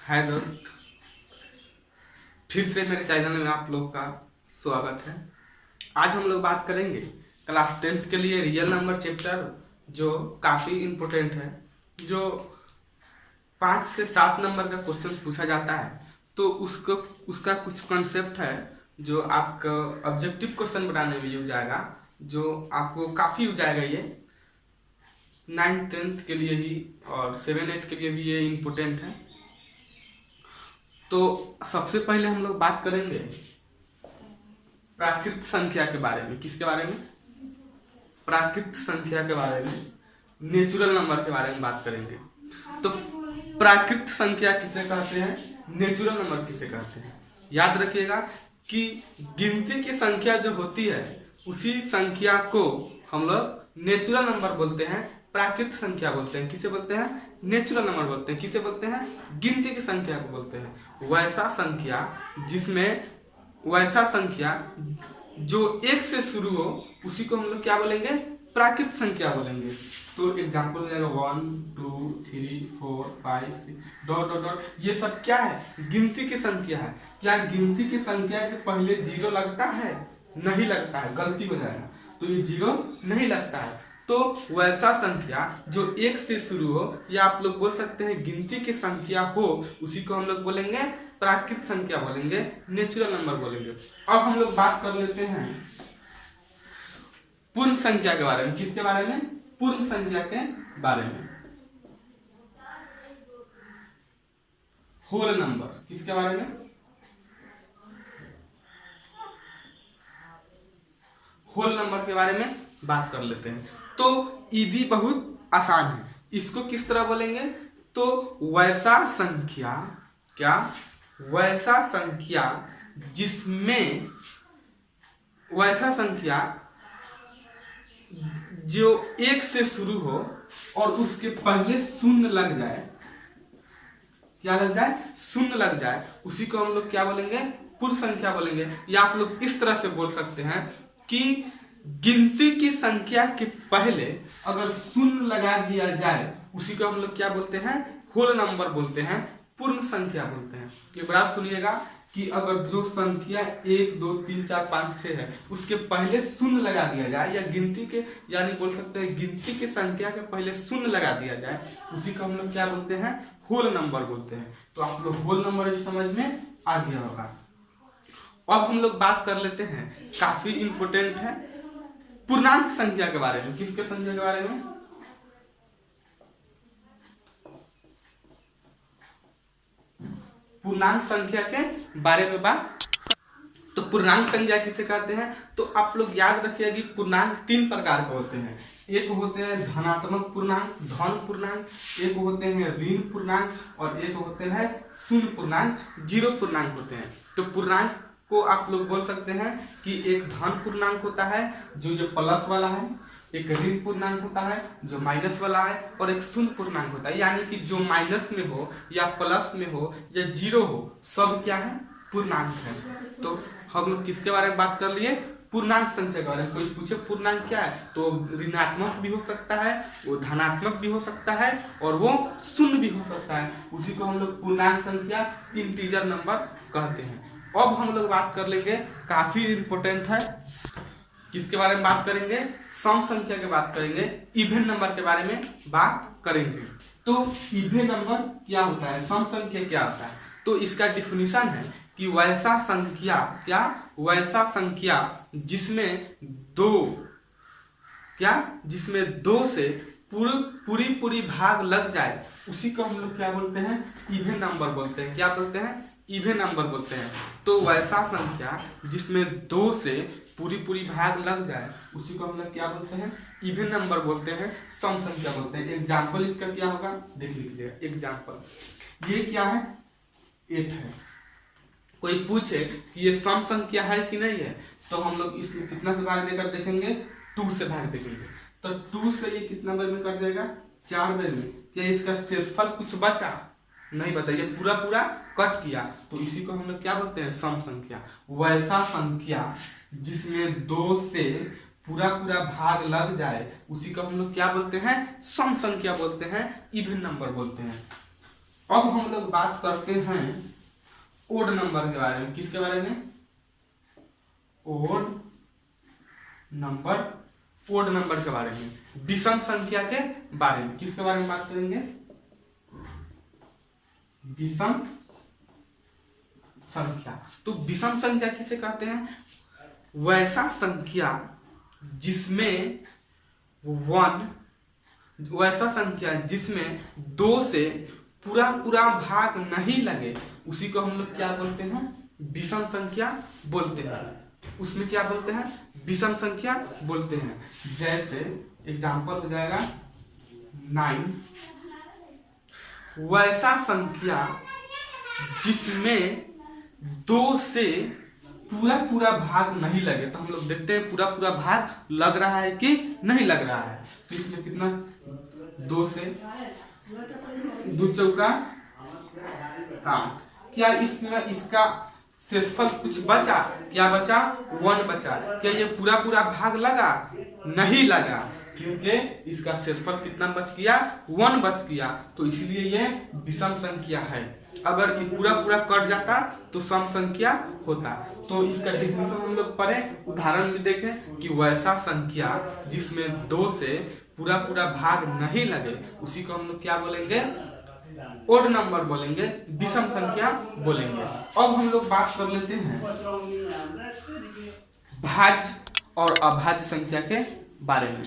हाय दोस्त, फिर से मेरे चैनल में आप लोग का स्वागत है। आज हम लोग बात करेंगे क्लास 10th के लिए रियल नंबर चैप्टर, जो काफ़ी इम्पोर्टेंट है, जो 5 से 7 नंबर का क्वेश्चन पूछा जाता है। तो उसका कुछ कॉन्सेप्ट है जो आपका ऑब्जेक्टिव क्वेश्चन बनाने में यूज आएगा, जो आपको काफ़ी यूज आएगा। ये 9th 10th के लिए ही और 7 8 के लिए भी ये इम्पोर्टेंट है। तो सबसे पहले हम लोग बात करेंगे प्राकृत संख्या के बारे में। किसके बारे में? प्राकृत संख्या के बारे में, नेचुरल नंबर के बारे में बात करेंगे। तो प्राकृत संख्या किसे कहते हैं, नेचुरल नंबर किसे कहते हैं? याद रखिएगा कि गिनती की संख्या जो होती है उसी संख्या को हम लोग नेचुरल नंबर बोलते हैं, प्राकृत संख्या बोलते हैं। किसे बोलते हैं? नेचुरल नंबर बोलते हैं। किसे बोलते हैं? गिनती की संख्या को बोलते हैं। वैसा संख्या जो 1 से शुरू हो उसी को हम लोग क्या बोलेंगे? प्राकृत संख्या बोलेंगे। तो एग्जाम्पल हो जाएगा 1 2 3 4 5 6 डॉट डॉट डॉट। ये सब क्या है? गिनती की संख्या है। क्या गिनती की संख्या के पहले 0 लगता है? नहीं लगता है, गलती हो जाएगा। तो ये 0 नहीं लगता है। तो वैसा संख्या जो 1 से शुरू हो, या आप लोग बोल सकते हैं गिनती की संख्या हो, उसी को हम लोग बोलेंगे प्राकृत संख्या बोलेंगे, नेचुरल नंबर बोलेंगे। अब हम लोग बात कर लेते हैं पूर्ण संख्या के बारे में। किसके बारे में? पूर्ण संख्या के बारे में। Whole number. किसके बारे में? होल नंबर के बारे में बात कर लेते हैं। तो ये भी बहुत आसान है। इसको किस तरह बोलेंगे? तो वैसा संख्या, क्या? वैसा संख्या जिसमें, वैसा संख्या जो 1 से शुरू हो और उसके पहले शून्य लग जाए। क्या लग जाए? शून्य लग जाए। उसी को हम लोग क्या बोलेंगे? पूर्ण संख्या बोलेंगे। या आप लोग इस तरह से बोल सकते हैं कि गिनती की संख्या के पहले अगर शून्य लगा दिया जाए उसी को हम लोग क्या बोलते हैं? होल नंबर बोलते हैं, पूर्ण संख्या बोलते हैं। एक बार सुनिएगा कि अगर जो संख्या 1 2 3 4 5 6 है उसके पहले शून्य लगा दिया जाए, या गिनती के, यानी बोल सकते हैं गिनती की संख्या के पहले शून्य लगा दिया जाए, उसी को हम लोग क्या बोलते हैं? होल नंबर बोलते हैं। तो आप लोग होल नंबर भी समझ में आ गया होगा। अब हम लोग बात कर लेते हैं, काफी इंपोर्टेंट है, पूर्णांक संख्या के बारे में। किसके संख्या के बारे में? पूर्णांक संख्या के बारे में बात। तो पूर्णांक संख्या किसे कहते हैं? तो आप लोग याद रखिए कि पूर्णांक 3 प्रकार के होते हैं। एक होते हैं धनात्मक पूर्णांक, धन पूर्णांक, एक होते हैं ऋण पूर्णांक, और एक होते हैं शून्य पूर्णांक, जीरो पूर्णांक होते हैं। तो पूर्णांक को आप लोग बोल सकते हैं कि एक धन पूर्णांक होता है जो ये प्लस वाला है, एक ऋण पूर्णांक होता है जो माइनस वाला है, और एक शून्य पूर्णांक होता है। यानी कि जो माइनस में हो या प्लस में हो या जीरो हो, सब क्या है? पूर्णांक है। तो हम लोग किसके बारे में बात कर लिए? पूर्णांक संख्या के बारे में। कोई पूछे पूर्णांक क्या है, तो ऋणात्मक भी हो सकता है, वो धनात्मक भी हो सकता है, और वो शून्य भी हो सकता है। उसी को हम लोग पूर्णांक संख्या, इंटीजर नंबर कहते हैं। अब हम लोग बात कर लेंगे, काफी इंपोर्टेंट है, किसके बारे में बात करेंगे? सम संख्या की बात करेंगे, इवन नंबर के बारे में बात करेंगे। तो इवन नंबर क्या होता है, सम संख्या क्या होता है? तो इसका डिफिनीशन है कि वैसा संख्या, क्या? वैसा संख्या जिसमें जिसमें 2 से पूरी भाग लग जाए, उसी को हम लोग क्या बोलते हैं? इवन नंबर बोलते हैं। क्या बोलते हैं? इवन नंबर बोलते हैं। तो वैसा संख्या जिसमें 2 से पूरी भाग लग जाए, उसी को हम लोग क्या बोलते हैं? इवन नंबर बोलते हैं, सम संख्या बोलते हैं। एग्जाम्पल इसका क्या होगा, देख लीजिएगा। एग्जाम्पल ये क्या है? 8 है। कोई पूछे कि ये सम संख्या है कि नहीं है, तो हम लोग इसमें कितना से भाग देकर देखेंगे? 2 से भाग देखेंगे। तो 2 से ये कितना बार में कट जाएगा? 4 बार में। क्या इसका शेषफल कुछ बचा? नहीं बचा, ये पूरा कट किया। तो इसी को हम लोग क्या बोलते हैं? सम संख्या। वैसा संख्या जिसमें 2 से पूरा भाग लग जाए, उसी को हम लोग क्या बोलते हैं? सम संख्या बोलते हैं, इवन नंबर बोलते हैं। अब हम लोग बात करते हैं ओड नंबर के बारे में। किसके बारे में? ओड नंबर के बारे में, विषम संख्या के बारे में। किसके बारे में बात करेंगे? विषम संख्या। तो विषम संख्या किसे कहते हैं? वैसा संख्या जिसमें दो से पूरा भाग नहीं लगे, उसी को हम लोग क्या बोलते हैं? विषम संख्या बोलते हैं। उसमें क्या बोलते हैं? विषम संख्या बोलते हैं। जैसे एग्जांपल हो जाएगा 9। वैसा संख्या जिसमें 2 से पूरा भाग नहीं लगे। तो हम लोग देखते हैं पूरा भाग लग रहा है कि नहीं लग रहा है। तो इसमें कितना? 2 से 2 चौका 8। क्या इसमें इसका शेषफल कुछ बचा? क्या बचा? 1 बचा। क्या ये पूरा भाग लगा? नहीं लगा, क्योंकि इसका शेषफल कितना बच गया? 1 बच गया। तो इसलिए ये विषम संख्या है। अगर ये पूरा कट जाता तो सम संख्या होता। तो इसका डेफिनेशन हम लोग पढ़े, उदाहरण में देखें कि वैसा संख्या जिसमें 2 से पूरा भाग नहीं लगे, उसी को हम लोग क्या बोलेंगे? ओड नंबर बोलेंगे, विषम संख्या बोलेंगे। अब हम लोग बात कर लेते हैं भाज्य और अभाज्य संख्या के बारे में।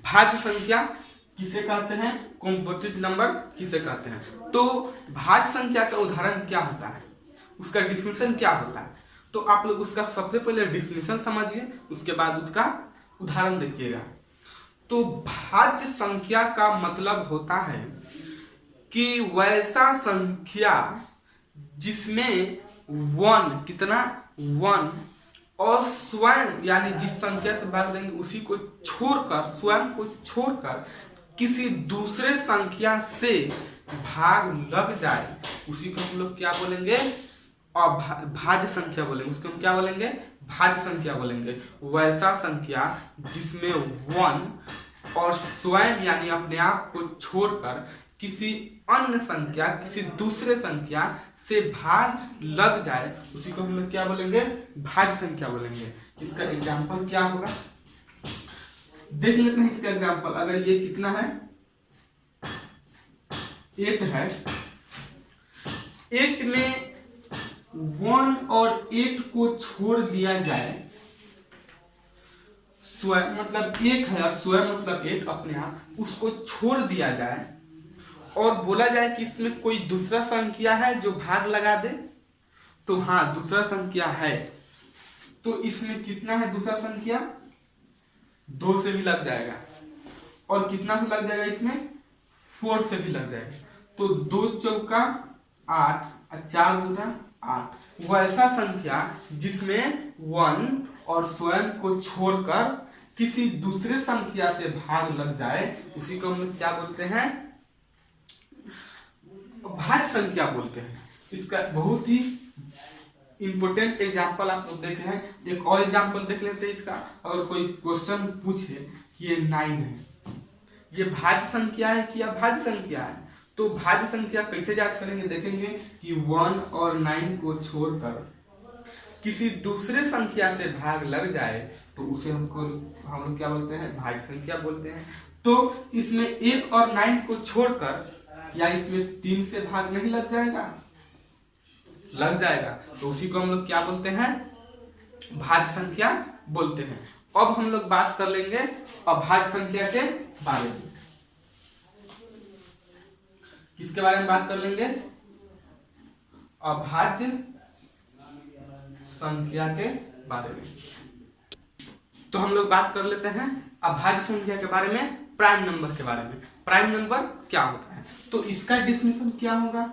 भाज्य संख्या किसे कहते हैं? कॉम्पोजिट नंबर किसे कहते हैं? तो भाज्य संख्या का उदाहरण क्या होता है, उसका डिफिनेशन क्या होता है? तो आप लोग उसका सबसे पहले डिफिनेशन समझिए, उसके बाद उसका उदाहरण देखिएगा। तो भाज्य संख्या का मतलब होता है कि वैसा संख्या जिसमें 1 कितना? 1 और स्वयं यानी जिस संख्या से भाग देंगे उसी को छोड़कर, स्वयं को छोड़कर किसी दूसरे संख्या से भाग लग जाए, उसी को हम लोग क्या बोलेंगे? भाज्य संख्या बोलेंगे। उसको हम क्या बोलेंगे? भाज्य संख्या बोलेंगे। वैसा संख्या जिसमें 1 और स्वयं यानी अपने आप को छोड़कर किसी अन्य संख्या, किसी दूसरे संख्या से भाग लग जाए, उसी को हम लोग क्या बोलेंगे? भाज्य संख्या बोलेंगे। इसका एग्जांपल क्या होगा देख लेते हैं। इसका एग्जांपल, अगर ये कितना है? 8 है। 8 में 1 और 8 को छोड़ दिया जाए, स्वयं मतलब 1 है, स्वयं मतलब 8 अपने आप, उसको छोड़ दिया जाए और बोला जाए कि इसमें कोई दूसरा संख्या है जो भाग लगा दे। तो हाँ, दूसरा संख्या है। तो इसमें कितना है दूसरा संख्या? 2 से भी लग जाएगा। और कितना से लग जाएगा? इसमें 4 से भी लग जाएगा। तो 2 चौका 8 और 4 दूना 8। वैसा संख्या जिसमें 1 और स्वयं को छोड़कर किसी दूसरे संख्या से भाग लग जाए, उसी को हम लोग क्या बोलते हैं? भाज्य संख्या बोलते हैं। इसका बहुत ही इंपोर्टेंट एग्जांपल आप लोग देखे हैं। एक और एग्जांपल देख लेते हैं इसका। अगर कोई क्वेश्चन पूछे कि ये 9 है, ये भाज्य संख्या है कि अभाज्य संख्या है, तो भाज्य संख्या कैसे जांच करेंगे? देखेंगे कि 1 और 9 को छोड़कर किसी दूसरे संख्या से भाग लग जाए, तो उसे हम लोग क्या बोलते हैं? भाज्य संख्या बोलते हैं। तो इसमें 1 और 9 को छोड़कर क्या इसमें 3 से भाग नहीं लग जाएगा? लग जाएगा। तो उसी को हम लोग क्या बोलते हैं? भाज्य संख्या बोलते हैं। अब हम लोग बात कर लेंगे अभाज्य संख्या के बारे में। किसके बारे में बात कर लेंगे? अभाज्य संख्या के बारे में। तो हम लोग बात कर लेते हैं अभाज्य संख्या के बारे में, प्राइम नंबर के बारे में। प्राइम नंबर क्या होता है? तो इसका डिफिनेशन क्या होगा?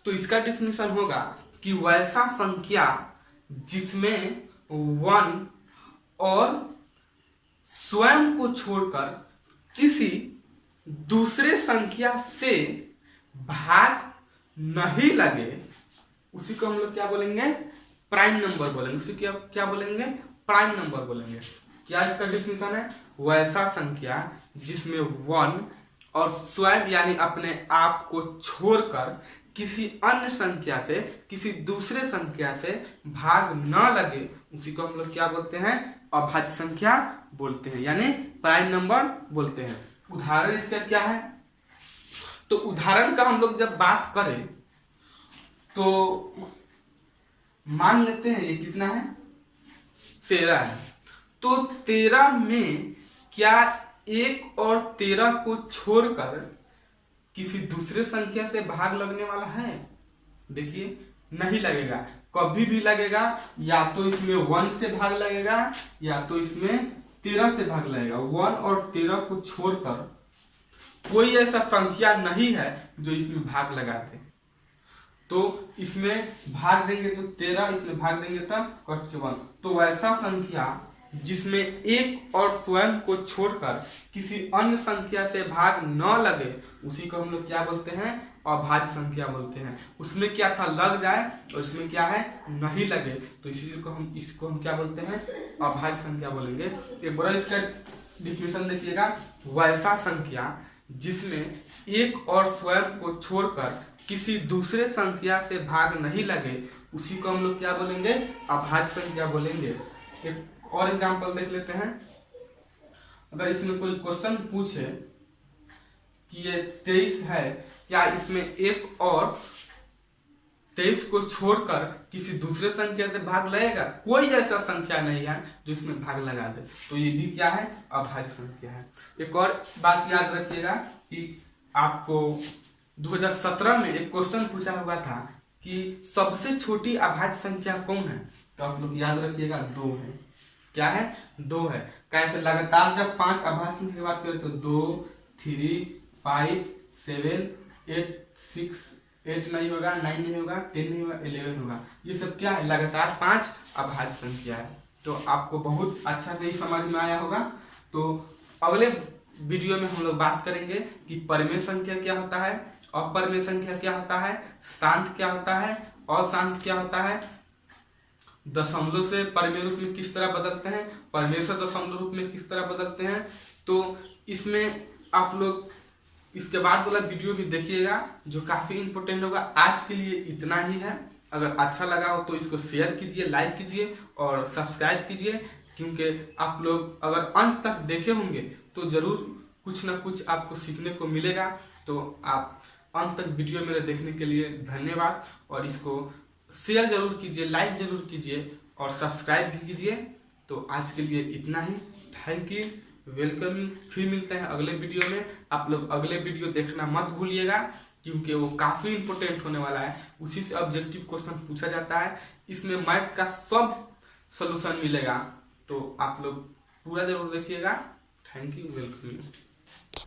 तो इसका डिफिनेशन होगा कि वैसा संख्या जिसमें 1 और स्वयं को छोड़कर किसी दूसरे संख्या से भाग नहीं लगे, उसी को हम लोग क्या बोलेंगे? प्राइम नंबर बोलेंगे। उसी क्या बोलेंगे? प्राइम नंबर बोलेंगे। क्या इसका डिफिनेशन है? वैसा संख्या जिसमें 1 और स्वयं यानी अपने आप को छोड़कर किसी अन्य संख्या से, किसी दूसरे संख्या से भाग न लगे, उसी को हम लोग क्या बोलते हैं? अभाज्य संख्या बोलते हैं, यानी प्राइम नंबर बोलते हैं। उदाहरण इसका क्या है? तो उदाहरण का हम लोग जब बात करें तो मान लेते हैं ये कितना है? 13 है। तो 13 में क्या 1 और 13 को छोड़कर किसी दूसरे संख्या से भाग लगने वाला है? देखिए, नहीं लगेगा। कभी भी लगेगा या तो इसमें 1 से भाग लगेगा या तो इसमें 13 से भाग लगेगा। 1 और 13 को छोड़कर कोई ऐसा संख्या नहीं है जो इसमें भाग लगाते। तो इसमें भाग देंगे तो 13, इसमें भाग देंगे तब कट के 1। तो वैसा संख्या जिसमें 1 और स्वयं को छोड़कर किसी अन्य संख्या से भाग न लगे, उसी को हम लोग क्या बोलते हैं? अभाज्य संख्या बोलते हैं। उसमें क्या था? लग जाए, और इसमें क्या है? नहीं लगे, तो इसको हम क्या बोलते हैं? अभाज्य संख्या बोलेंगे। एक बार इसका डिफिनेशन देखिएगा। वैसा संख्या जिसमें 1 और स्वयं को छोड़कर किसी दूसरे संख्या से भाग नहीं लगे, उसी को हम लोग क्या बोलेंगे? अभाज्य संख्या बोलेंगे। एक और एग्जांपल देख लेते हैं। अगर इसमें कोई क्वेश्चन पूछे कि ये 23 है, क्या इसमें 1 और 23 को छोड़कर किसी दूसरे संख्या से भाग लगेगा? कोई ऐसा संख्या नहीं है जो इसमें भाग लगा दे, तो ये भी क्या है? अभाज्य संख्या है। एक और बात याद रखिएगा कि आपको 2017 में एक क्वेश्चन पूछा हुआ था कि सबसे छोटी अभाज्य संख्या कौन है? तो आप लोग याद रखिएगा 2 है। क्या है? 2 है। कैसे? लगातार जब 5 अभाज्य संख्या की बात करें तो 2, 3, 5, 7, 8, 6, 8 नहीं होगा, 9 नहीं होगा, 10 नहीं होगा, 11 होगा। ये सब क्या है? लगातार 5 अभाज्य संख्या है। तो आपको बहुत अच्छा से ही समझ में आया होगा। तो अगले वीडियो में हम लोग बात करेंगे कि परिमेय संख्या क्या होता है, अपरिमेय संख्या क्या होता है, शांत क्या होता है, अशांत क्या होता है, दशमलव से परिमेय रूप में किस तरह बदलते हैं, परिमेय से दशमलव रूप में किस तरह बदलते हैं। तो इसमें आप लोग इसके बाद वाला वीडियो भी देखिएगा जो काफी इंपॉर्टेंट होगा। आज के लिए इतना ही है। अगर अच्छा लगा हो तो इसको शेयर कीजिए, लाइक कीजिए और सब्सक्राइब कीजिए, क्योंकि आप लोग अगर अंत तक देखे होंगे तो जरूर कुछ ना कुछ आपको सीखने को मिलेगा। तो आप अंत तक वीडियो मेरे देखने के लिए धन्यवाद, और इसको शेयर जरूर कीजिए, लाइक जरूर कीजिए और सब्सक्राइब भी कीजिए। तो आज के लिए इतना ही। Thank you, welcome. फिर मिलते हैं अगले वीडियो में। आप लोग अगले वीडियो देखना मत भूलिएगा, क्योंकि वो काफी इंपॉर्टेंट होने वाला है। उसी से ऑब्जेक्टिव क्वेश्चन पूछा जाता है। इसमें मैथ का सब सॉल्यूशन मिलेगा, तो आप लोग पूरा जरूर देखिएगा। Thank you, welcome.